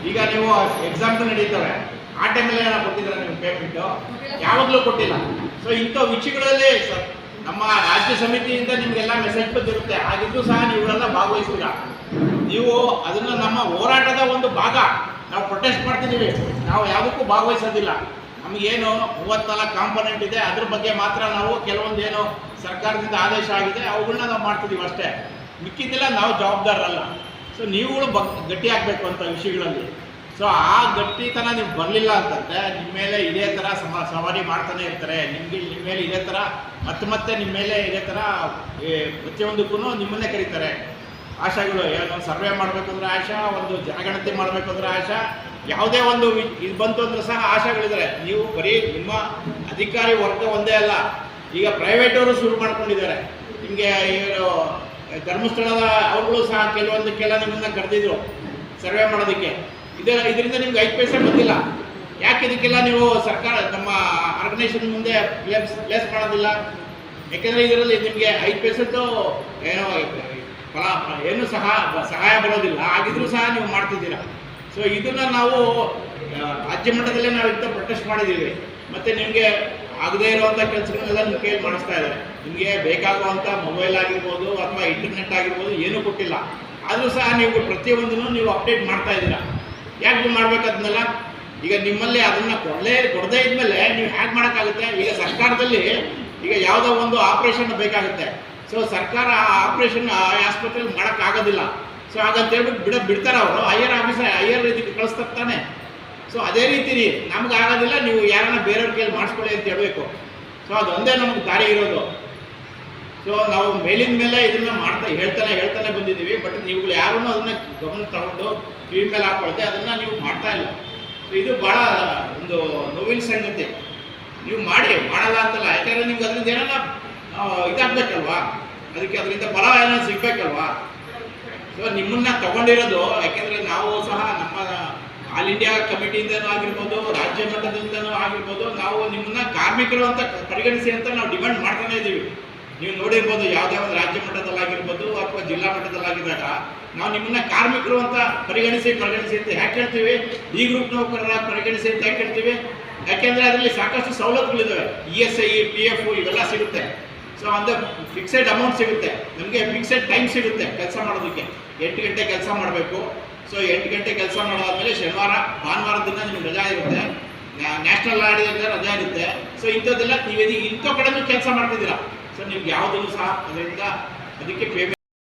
ಈಗ ನೀವು ಎಕ್ಸಾಮ್ಸ್ ನಡೀತವೆ, ಆ ಟೈಮಲ್ಲಿ ಏನೋ ಕೊಟ್ಟಿದ್ರೆ ನೀವು ಪೇಮೆಂಟು ಯಾವಾಗಲೂ ಕೊಟ್ಟಿಲ್ಲ. ಸೊ ಇಂಥ ವಿಷಯಗಳಲ್ಲಿ ನಮ್ಮ ರಾಜ್ಯ ಸಮಿತಿಯಿಂದ ನಿಮಗೆಲ್ಲ ಮೆಸೇಜ್ ಬಂದಿರುತ್ತೆ. ಆಗಿದ್ದು ಸಹ ನೀವುಗಳೆಲ್ಲ ಭಾಗವಹಿಸ್ತೀರ. ನೀವು ಅದನ್ನು ನಮ್ಮ ಹೋರಾಟದ ಒಂದು ಭಾಗ, ನಾವು ಪ್ರೊಟೆಸ್ಟ್ ಮಾಡ್ತಿದ್ದೀವಿ, ನಾವು ಯಾವುದಕ್ಕೂ ಭಾಗವಹಿಸೋದಿಲ್ಲ. ನಮಗೇನು 34 ಕಾಂಪೊನೆಂಟ್ ಇದೆ, ಅದ್ರ ಬಗ್ಗೆ ಮಾತ್ರ ನಾವು ಕೆಲವೊಂದು ಏನು ಸರ್ಕಾರದಿಂದ ಆದೇಶ ಆಗಿದೆ ಅವುಗಳನ್ನ ನಾವು ಮಾಡ್ತಿದ್ದೀವಿ ಅಷ್ಟೇ. ಮಿಕ್ಕಿದ್ದಿಲ್ಲ ನಾವು ಜವಾಬ್ದಾರರಲ್ಲ. ಸೊ ನೀವುಗಳು ಗಟ್ಟಿ ಆಗಬೇಕು ಅಂತ ವಿಷಯಗಳಲ್ಲಿ. ಸೊ ಆ ಗಟ್ಟಿತನ ನೀವು ಬರಲಿಲ್ಲ ಅಂತಂದರೆ ನಿಮ್ಮ ಮೇಲೆ ಇದೇ ಥರ ಸವಾರಿ ಮಾಡ್ತಾನೆ ಇರ್ತಾರೆ. ನಿಮ್ಮ ಮೇಲೆ ಇದೇ ಥರ ಮತ್ತೆ ನಿಮ್ಮ ಮೇಲೆ ಇದೇ ಥರ ಪ್ರತಿಯೊಂದಕ್ಕೂ ನಿಮ್ಮನ್ನೇ ಕರೀತಾರೆ. ಆಶಾಗಳು ಏನು ಸರ್ವೆ ಮಾಡಬೇಕಂದ್ರೆ ಆಶಾ, ಒಂದು ಜನಗಣತಿ ಮಾಡಬೇಕಂದ್ರೆ ಆಶಾ, ಯಾವುದೇ ಒಂದು ಇದು ಬಂತು ಅಂದ್ರೆ ಸಹ ಆಶಾಗಳಿದ್ದಾರೆ. ನೀವು ಬರೀ ನಿಮ್ಮ ಅಧಿಕಾರಿ ವರ್ಗ ಒಂದೇ ಅಲ್ಲ, ಈಗ ಪ್ರೈವೇಟವರು ಶುರು ಮಾಡ್ಕೊಂಡಿದ್ದಾರೆ. ನಿಮಗೆ ಇವರು ಧರ್ಮಸ್ಥಳದ ಅವ್ರುಗಳು ಸಹ ಕೆಲವೊಂದಕ್ಕೆಲ್ಲ ನಿಮ್ಮನ್ನ ಕರೆದಿದ್ರು ಸರ್ವೆ ಮಾಡೋದಕ್ಕೆ. ಇದರಿಂದ ನಿಮ್ಗೆ 5 ಪೈಸೆ ಬಂದಿಲ್ಲ. ಯಾಕೆ ಇದಕ್ಕೆಲ್ಲ ನೀವು ಸರ್ಕಾರ ನಮ್ಮ ಆರ್ಗನೈಸೇಷನ್ ಮುಂದೆ ಪ್ಲೇಸ್ ಮಾಡೋದಿಲ್ಲ? ಯಾಕೆಂದರೆ ಇದರಲ್ಲಿ ನಿಮಗೆ 5 ಪೈಸೆದ್ದು ಏನು ಸಹಾಯ ಬರೋದಿಲ್ಲ. ಆಗಿದ್ರೂ ಸಹ ನೀವು ಮಾಡ್ತಿದ್ದೀರಾ. ಸೊ ಇದನ್ನು ನಾವು ರಾಜ್ಯ ಮಟ್ಟದಲ್ಲೇ ನಾವು ಇಂಥ ಪ್ರೊಟೆಸ್ಟ್ ಮಾಡಿದ್ದೀವಿ. ಮತ್ತು ನಿಮಗೆ ಆಗದೇ ಇರುವಂಥ ಕೆಲಸಗಳನ್ನೆಲ್ಲ ನಿಮ್ಮ ಕೈಯಲ್ಲಿ ಮಾಡಿಸ್ತಾ ಇದ್ದಾರೆ. ನಿಮಗೆ ಬೇಕಾಗುವಂಥ ಮೊಬೈಲ್ ಆಗಿರ್ಬೋದು ಅಥವಾ ಇಂಟರ್ನೆಟ್ ಆಗಿರ್ಬೋದು ಏನೂ ಕೊಟ್ಟಿಲ್ಲ. ಆದರೂ ಸಹ ನೀವು ಪ್ರತಿಯೊಂದನ್ನು ನೀವು ಅಪ್ಡೇಟ್ ಮಾಡ್ತಾ ಇದ್ದೀರಾ. ಯಾಕೆ ನೀವು ಮಾಡಬೇಕದನ್ನೆಲ್ಲ? ಈಗ ನಿಮ್ಮಲ್ಲಿ ಅದನ್ನು ಕೊಡದೇ ಇದ್ಮೇಲೆ ನೀವು ಹ್ಯಾಕ್ ಮಾಡೋಕ್ಕಾಗುತ್ತೆ? ಈಗ ಸರ್ಕಾರದಲ್ಲಿ ಈಗ ಯಾವುದೋ ಒಂದು ಆಪ್ರೇಷನ್ ಬೇಕಾಗುತ್ತೆ. ಸೊ ಸರ್ಕಾರ ಆ ಆಪ್ರೇಷನ್ ಆ ಆಸ್ಪತ್ರೆಯಲ್ಲಿ ಮಾಡೋಕ್ಕಾಗೋದಿಲ್ಲ. ಸೊ ಹಾಗಂತ ಹೇಳ್ಬಿಟ್ಟು ಬಿಡ್ತಾರೆ ಅವರು. ಹೈಯರ್ ಇದಕ್ಕೆ ಕಳಿಸ್ತಾರೆ ತಾನೆ. ಸೊ ಅದೇ ರೀತಿ ನಮ್ಗೆ ಆಗೋದಿಲ್ಲ, ನೀವು ಯಾರನ್ನ ಬೇರೆಯವ್ರ ಕೈಯಲ್ಲಿ ಮಾಡಿಸ್ಕೊಳ್ಳಿ ಅಂತ ಹೇಳಬೇಕು. ಸೊ ಅದೊಂದೇ ನಮ್ಗೆ ದಾರಿ ಇರೋದು. ಸೊ ನಾವು ಮೇಲಿನ ಮೇಲೆ ಇದನ್ನು ಹೇಳ್ತಾನೆ ಬಂದಿದ್ದೀವಿ. ಬಟ್ ನೀವುಗಳು ಯಾರೂ ಅದನ್ನು ಗಮನ ತಗೊಂಡು ಕಿವಿ ಮೇಲೆ ಹಾಕೊಳ್ತೆ ಅದನ್ನು ನೀವು ಮಾಡ್ತಾ ಇಲ್ಲ. ಸೊ ಇದು ಭಾಳ ಒಂದು ನೋವಿನ ಸಂಗತಿ. ನೀವು ಮಾಡಲ್ಲ ಅಂತಲ್ಲ. ಯಾಕೆಂದರೆ ನಿಮ್ಗೆ ಅದರಿಂದ ಏನಾರ ಇದಾಗಬೇಕಲ್ವಾ? ಅದಕ್ಕೆ ಅದರಿಂದ ಬಲ ಏನೋ ಸಿಗಬೇಕಲ್ವಾ? ಸೊ ನಿಮ್ಮನ್ನ ತಗೊಂಡಿರೋದು ಯಾಕೆಂದರೆ ನಾವು ಸಹ ನಮ್ಮ ಆಲ್ ಇಂಡಿಯಾ ಕಮಿಟಿಯಿಂದನೂ ಆಗಿರ್ಬೋದು, ರಾಜ್ಯ ಮಟ್ಟದಿಂದನೂ ಆಗಿರ್ಬೋದು, ನಾವು ನಿಮ್ಮನ್ನ ಕಾರ್ಮಿಕರು ಅಂತ ಪರಿಗಣಿಸಿ ಅಂತ ನಾವು ಡಿಮ್ಯಾಂಡ್ ಮಾಡ್ತಾನೆ ಇದ್ದೀವಿ. ನೀವು ನೋಡಿರ್ಬೋದು, ಯಾವುದೇ ಒಂದು ರಾಜ್ಯ ಮಟ್ಟದಲ್ಲಾಗಿರ್ಬೋದು ಅಥವಾ ಜಿಲ್ಲಾ ಮಟ್ಟದಲ್ಲಾಗಿದ್ದಾಗ ನಾವು ನಿಮ್ಮನ್ನ ಕಾರ್ಮಿಕರು ಅಂತ ಪರಿಗಣಿಸಿ ಅಂತ ಯಾಕೆ ಹೇಳ್ತೀವಿ? ಈ ಗ್ರೂಪ್ ನೌಕರರ ಪರಿಗಣಿಸಿ ಅಂತ ಯಾಕೆ ಹೇಳ್ತೀವಿ? ಯಾಕೆಂದರೆ ಅದರಲ್ಲಿ ಸಾಕಷ್ಟು ಸವಲತ್ತುಗಳಿದ್ದಾವೆ. ESI, PF ಇವೆಲ್ಲ ಸಿಗುತ್ತೆ. ಸೊ ಅಂದರೆ ಫಿಕ್ಸೆಡ್ ಅಮೌಂಟ್ ಸಿಗುತ್ತೆ. ನಮಗೆ ಫಿಕ್ಸೆಡ್ ಟೈಮ್ ಸಿಗುತ್ತೆ ಕೆಲಸ ಮಾಡೋದಕ್ಕೆ. 8 ಗಂಟೆ ಕೆಲಸ ಮಾಡಬೇಕು. ಸೊ 8 ಗಂಟೆ ಕೆಲಸ ಮಾಡೋದಾದ್ಮೇಲೆ ಶನಿವಾರ ಭಾನುವಾರ ದಿನ ನಿಮ್ಗೆ ರಜಾ ಇರುತ್ತೆ. ನ್ಯಾಷನಲ್ ಹಾಲಿಡೇ ರಜಾ ಇರುತ್ತೆ. ಸೊ ಇಂಥದ್ದೆಲ್ಲ ಇಂಥ ಕಡೆನೂ ಕೆಲಸ ಮಾಡ್ತಿದ್ದೀರಾ. ಸೊ ನಿಮ್ಗೆ ಯಾವುದನ್ನು ಸಹ ಅದರಿಂದ ಅದಕ್ಕೆ ಪೇಮೆಂಟ್